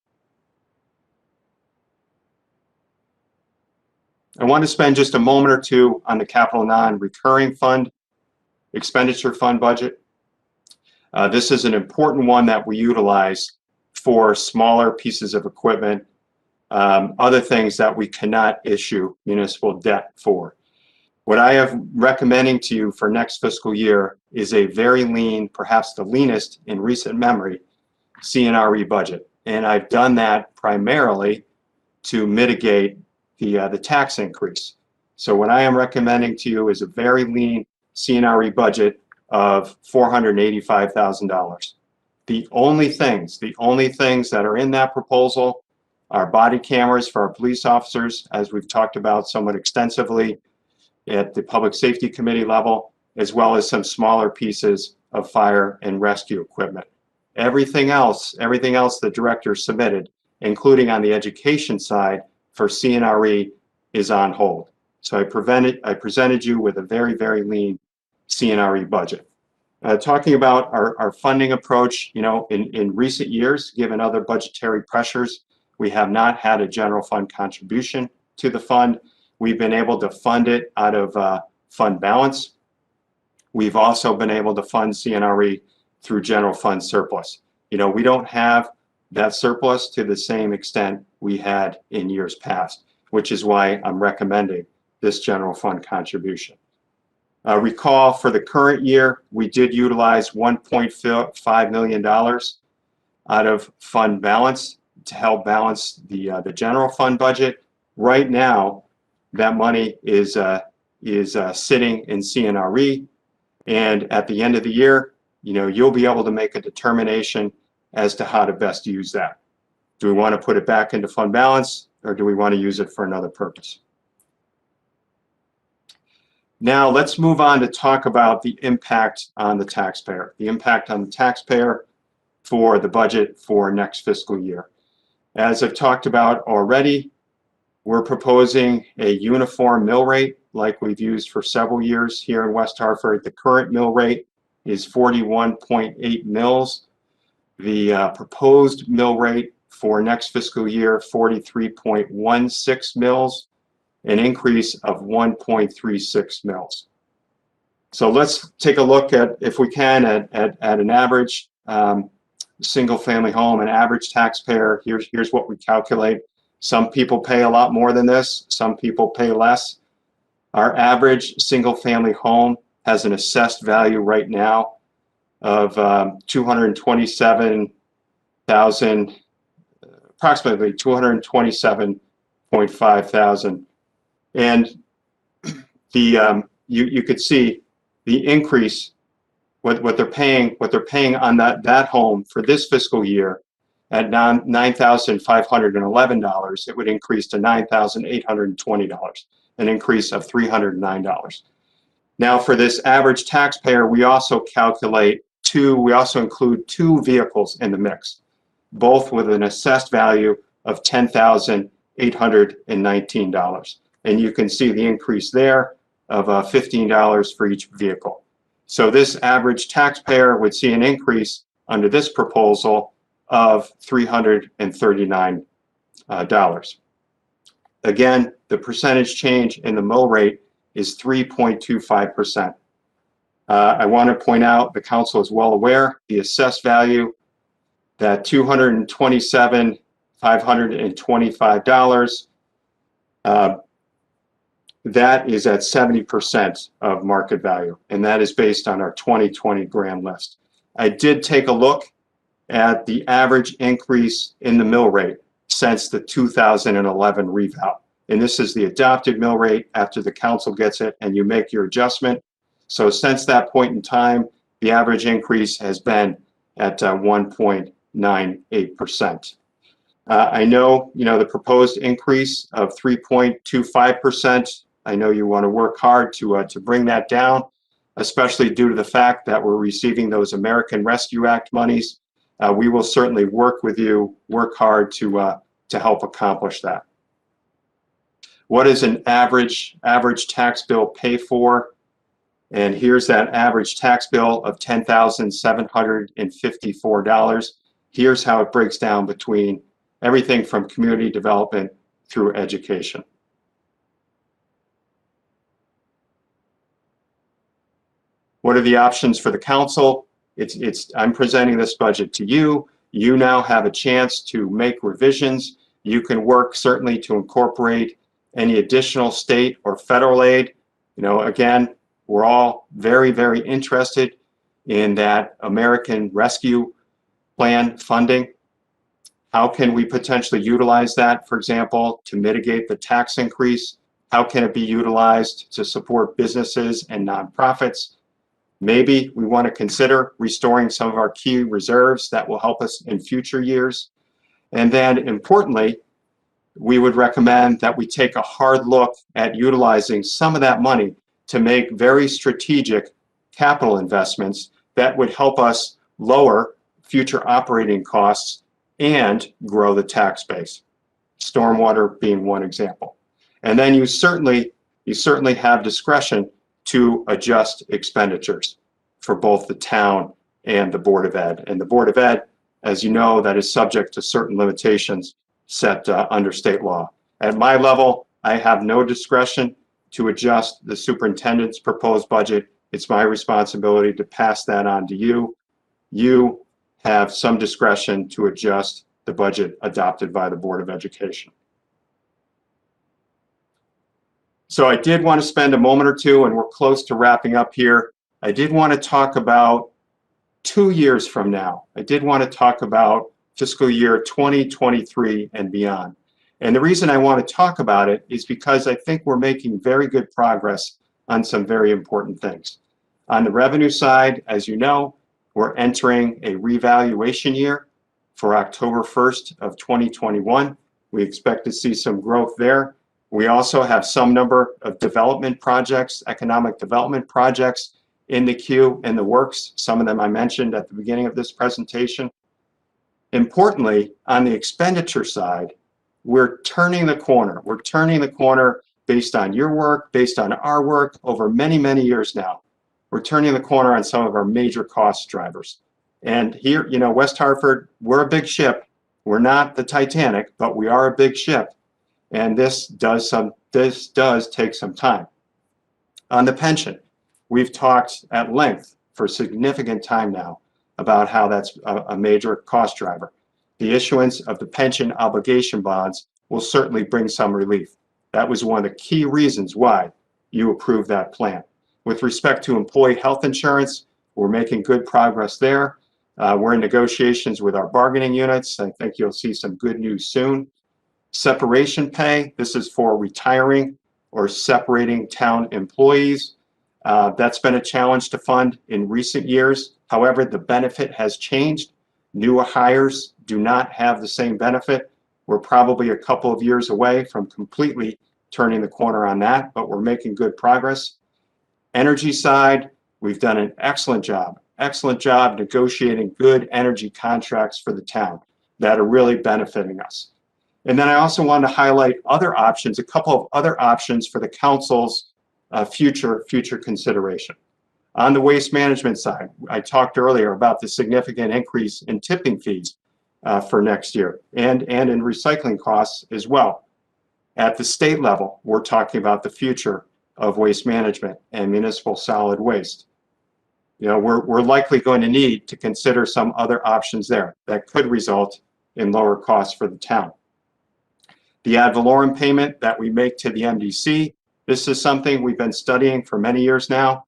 I want to spend just a moment or two on the capital non-recurring fund, expenditure fund budget. This is an important one that we utilize for smaller pieces of equipment, other things that we cannot issue municipal debt for. What I am recommending to you for next fiscal year is a very lean, perhaps the leanest in recent memory, CNRE budget. And I've done that primarily to mitigate the tax increase. So what I am recommending to you is a very lean CNRE budget of $485,000. The only things that are in that proposal are body cameras for our police officers, as we've talked about somewhat extensively at the Public Safety Committee level, as well as some smaller pieces of fire and rescue equipment. Everything else the director submitted, including on the education side for CNRE, is on hold. So I presented you with a very, very lean CNRE budget. Talking about our funding approach, in recent years, given other budgetary pressures, we have not had a general fund contribution to the fund. We've been able to fund it out of fund balance. We've also been able to fund CNRE through general fund surplus. We don't have that surplus to the same extent we had in years past, which is why I'm recommending this general fund contribution. Recall for the current year, we did utilize $1.5 million out of fund balance to help balance the general fund budget. Right now, that money is sitting in CNRE, and at the end of the year, you'll be able to make a determination as to how to best use that. Do we want to put it back into fund balance, or do we want to use it for another purpose? Now let's move on to talk about the impact on the taxpayer. The impact on the taxpayer for the budget for next fiscal year. As I've talked about already, we're proposing a uniform mill rate like we've used for several years here in West Hartford. The current mill rate is 41.8 mils. The proposed mill rate for next fiscal year, 43.16 mils, an increase of 1.36 mils. So let's take a look at, if we can, at an average single family home, an average taxpayer. Here's what we calculate. Some people pay a lot more than this, some people pay less. Our average single family home has an assessed value right now of $227,000, approximately $227.5 thousand. And you could see the increase, what they're paying on that home for this fiscal year at $9,511. It would increase to $9,820, an increase of $309. Now for this average taxpayer, we also include two vehicles in the mix. both with an assessed value of $10,819. And you can see the increase there of $15 for each vehicle. So this average taxpayer would see an increase under this proposal of $339. Again, the percentage change in the mill rate is 3.25%. I want to point out, the council is well aware, the assessed value, that $227,525, that is at 70% of market value, and that is based on our 2020 grand list. I did take a look at the average increase in the mill rate since the 2011 reval. And this is the adopted mill rate after the council gets it and you make your adjustment. So since that point in time, the average increase has been at 1.98%. I know, the proposed increase of 3.25%, I know you want to work hard to bring that down, especially due to the fact that we're receiving those American Rescue Act monies. We will certainly work with you, work hard to help accomplish that. What does an average tax bill pay for? And here's that average tax bill of $10,754. Here's how it breaks down between everything from community development through education. What are the options for the council? I'm presenting this budget to you. You now have a chance to make revisions. You can work certainly to incorporate any additional state or federal aid. Again, we're all very, very interested in that American Rescue Plan funding. How can we potentially utilize that, for example, to mitigate the tax increase? How can it be utilized to support businesses and nonprofits? Maybe we want to consider restoring some of our key reserves that will help us in future years. And then importantly, we would recommend that we take a hard look at utilizing some of that money to make very strategic capital investments that would help us lower future operating costs and grow the tax base. Stormwater being one example. And then you certainly have discretion to adjust expenditures for both the town and the Board of Ed. And the Board of Ed, as you know, that is subject to certain limitations set under state law. At my level, I have no discretion to adjust the superintendent's proposed budget. It's my responsibility to pass that on to you. You have some discretion to adjust the budget adopted by the Board of Education. So I did want to spend a moment or two, and we're close to wrapping up here. I did want to talk about 2 years from now. I did want to talk about fiscal year 2023 and beyond. And the reason I want to talk about it is because I think we're making very good progress on some very important things. On the revenue side, as you know, we're entering a revaluation year for October 1st of 2021. We expect to see some growth there. We also have some number of development projects, economic development projects in the queue, in the works. Some of them I mentioned at the beginning of this presentation. Importantly, on the expenditure side, we're turning the corner. We're turning the corner based on your work, based on our work over many, many years now. We're turning the corner on some of our major cost drivers. And here, West Hartford, we're a big ship. We're not the Titanic, but we are a big ship. And this does take some time. On the pension, we've talked at length for significant time now about how that's a major cost driver. The issuance of the pension obligation bonds will certainly bring some relief. That was one of the key reasons why you approved that plan. With respect to employee health insurance, we're making good progress there. We're in negotiations with our bargaining units. I think you'll see some good news soon. Separation pay, this is for retiring or separating town employees. That's been a challenge to fund in recent years. However, the benefit has changed. Newer hires do not have the same benefit. We're probably a couple of years away from completely turning the corner on that, but we're making good progress. Energy side, we've done an excellent job negotiating good energy contracts for the town. that are really benefiting us. And then I also wanted to highlight other options, a couple of other options for the council's future consideration. On the waste management side, I talked earlier about the significant increase in tipping fees for next year and in recycling costs as well. At the state level, we're talking about the future of waste management and municipal solid waste. You know, we're likely going to need to consider some other options there that could result in lower costs for the town. The ad valorem payment that we make to the MDC, this is something we've been studying for many years now.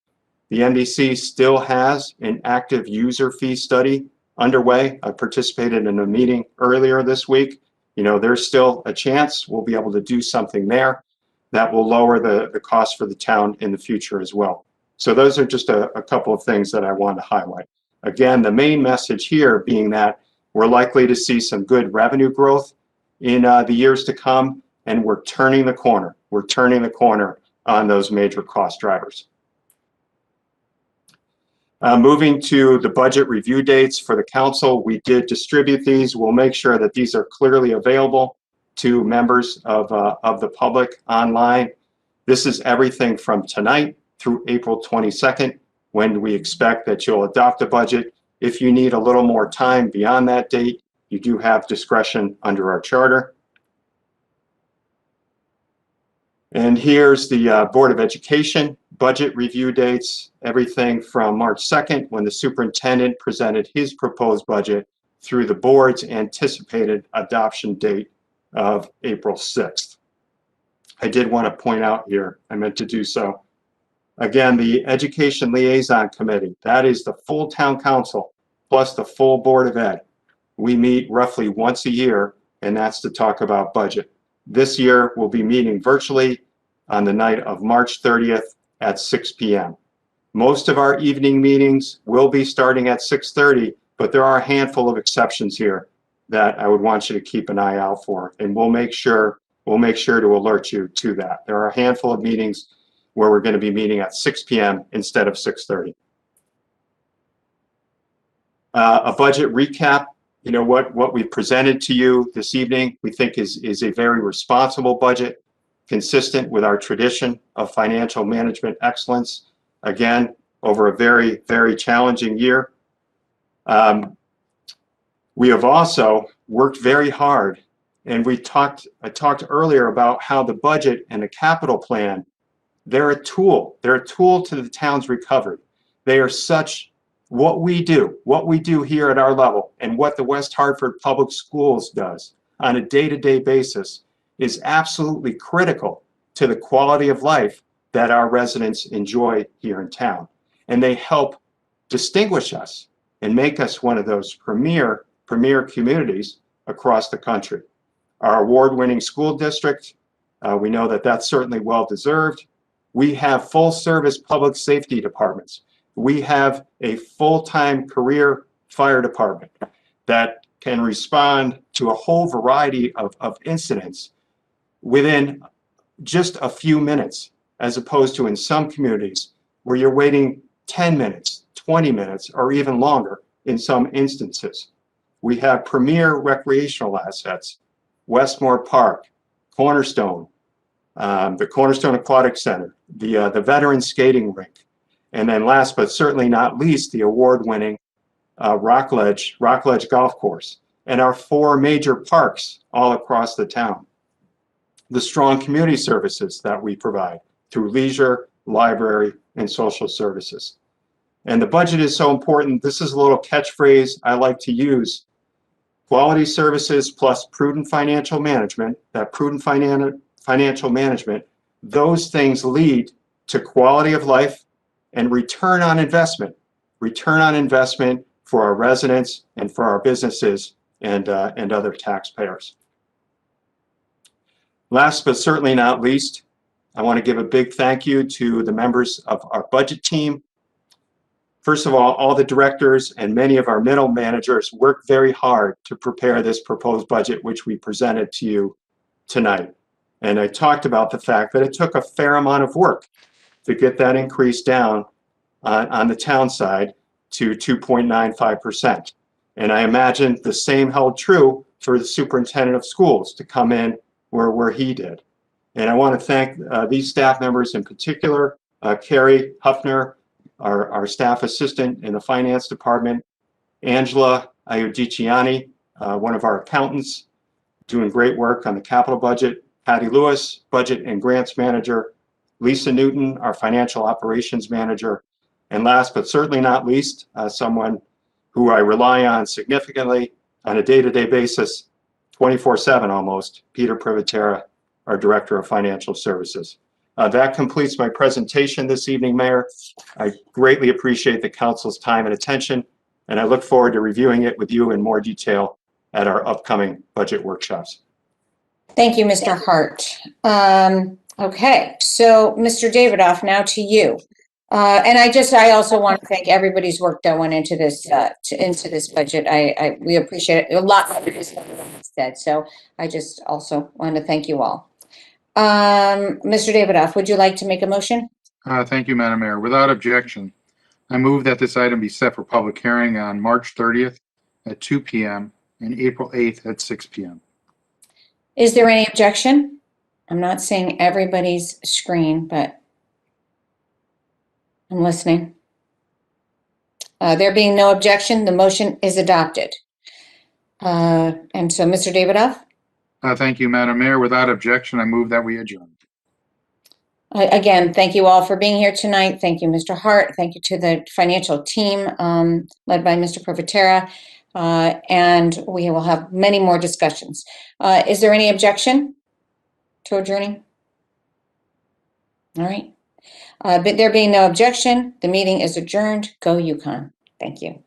The MDC still has an active user fee study underway. I participated in a meeting earlier this week. You know, there's still a chance we'll be able to do something there that will lower the cost for the town in the future as well. So those are just a couple of things that I wanted to highlight. Again, the main message here being that we're likely to see some good revenue growth in the years to come, and we're turning the corner. We're turning the corner on those major cost drivers. Moving to the budget review dates for the council, we did distribute these. We'll make sure that these are clearly available to members of the public online. This is everything from tonight through April 22nd, when we expect that you'll adopt a budget. If you need a little more time beyond that date, you do have discretion under our charter. And here's the Board of Education budget review dates, everything from March 2nd, when the superintendent presented his proposed budget, through the board's anticipated adoption date of April 6th. I did want to point out here, I meant to do so. Again, the Education Liaison Committee, that is the full town council plus the full Board of Ed. We meet roughly once a year, and that's to talk about budget. This year, we'll be meeting virtually on the night of March 30th at 6 p.m. Most of our evening meetings will be starting at 6:30, but there are a handful of exceptions here that I would want you to keep an eye out for, and we'll make sure to alert you to that. There are a handful of meetings where we're going to be meeting at 6 p.m. instead of 6:30. A budget recap. You know, what we presented to you this evening, we think is a very responsible budget, consistent with our tradition of financial management excellence. Again, over a very, very challenging year. We have also worked very hard, and I talked earlier about how the budget and the capital plan, they're a tool to the town's recovery. They are such. What we do here at our level, and what the West Hartford Public Schools does on a day-to-day basis is absolutely critical to the quality of life that our residents enjoy here in town. And they help distinguish us and make us one of those premier communities across the country. Our award-winning school district, we know that that's certainly well-deserved. We have full-service public safety departments. We have a full-time career fire department that can respond to a whole variety of incidents within just a few minutes, as opposed to in some communities where you're waiting 10 minutes, 20 minutes, or even longer in some instances. We have premier recreational assets, Westmore Park, Cornerstone, the Cornerstone Aquatic Center, the Veterans Skating Rink, and then last but certainly not least, the award-winning Rockledge Golf Course, and our 4 major parks all across the town. The strong community services that we provide through leisure, library, and social services. And the budget is so important. This is a little catchphrase I like to use. Quality services plus prudent financial management, that prudent financial management, those things lead to quality of life and return on investment for our residents and for our businesses and other taxpayers. Last but certainly not least, I want to give a big thank you to the members of our budget team. First of all the directors and many of our middle managers worked very hard to prepare this proposed budget, which we presented to you tonight. And I talked about the fact that it took a fair amount of work to get that increase down on the town side to 2.95%. And I imagine the same held true for the superintendent of schools to come in where he did. And I want to thank these staff members in particular, Carrie Huffner, our staff assistant in the finance department, Angela Iudiciani, one of our accountants, doing great work on the capital budget, Patty Lewis, budget and grants manager, Lisa Newton, our financial operations manager, and last but certainly not least, someone who I rely on significantly on a day-to-day basis, 24/7 almost, Peter Privatera, our Director of Financial Services. That completes my presentation this evening, Mayor. I greatly appreciate the council's time and attention, and I look forward to reviewing it with you in more detail at our upcoming budget workshops. Thank you, Mr. Hart. Okay, so Mr. Davidoff, now to you. And I also want to thank everybody's work that went into this budget. We appreciate it a lot of it is said, so I just also want to thank you all. Mr. Davidoff, would you like to make a motion? Thank you, Madam Mayor. Without objection, I move that this item be set for public hearing on March 30th at 2 p.m. and April 8th at 6 p.m. Is there any objection? I'm not seeing everybody's screen, but I'm listening. There being no objection, the motion is adopted. And so, Mr. Davidoff? Thank you, Madam Mayor. Without objection, I move that we adjourn. Again, thank you all for being here tonight. Thank you, Mr. Hart. Thank you to the financial team led by Mr. Privatera. And we will have many more discussions. Is there any objection to adjourning? All right. But there being no objection, the meeting is adjourned. Go UConn. Thank you.